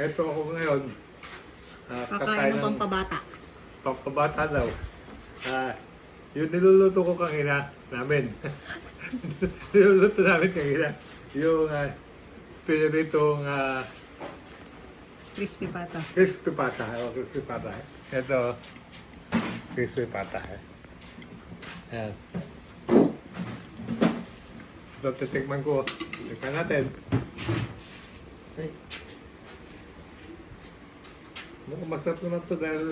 Eto ako ngayon. Kakain ng pampabata. Pampabata daw. Yung niluluto ko kanina namin. Niluluto namin kanina. Yung piniritong Crispy pata. crispy pata. Crispy pata. Ito, crispy pata. Ayan. Ito, titikman ko. Tikman natin. Mukhang masarap naman ito dahil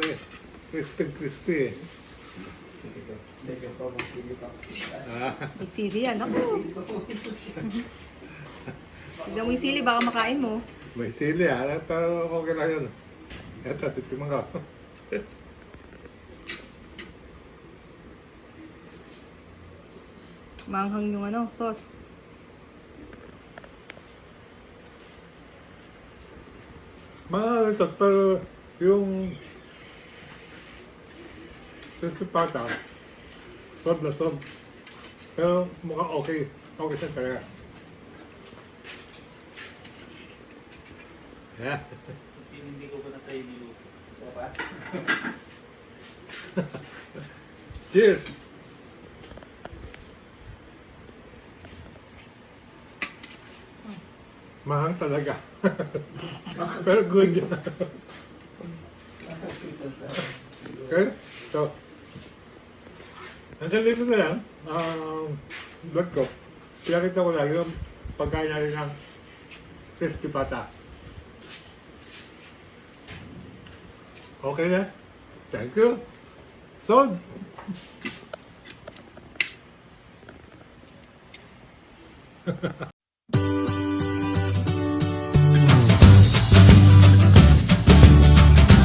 crispy eh. May sili yan. Ako. Tignan mo yung sili, baka makain mo. May sili pero okay lang yun. Ito, titikman ko. Manghang yung sauce. Mahal ito, pero yung crispy pata, sob na sob. Pero mukhang okay. Okay siya talaga. Yeah. Hindi ko pa na-try niluto. Cheers! Mahang talaga. Pero good yun. Okay? So, hanggang dito na lang. Vlog ko. Pinakita ko lang yung pagkain natin ng crispy pata. Okay na? Thank you. Sold!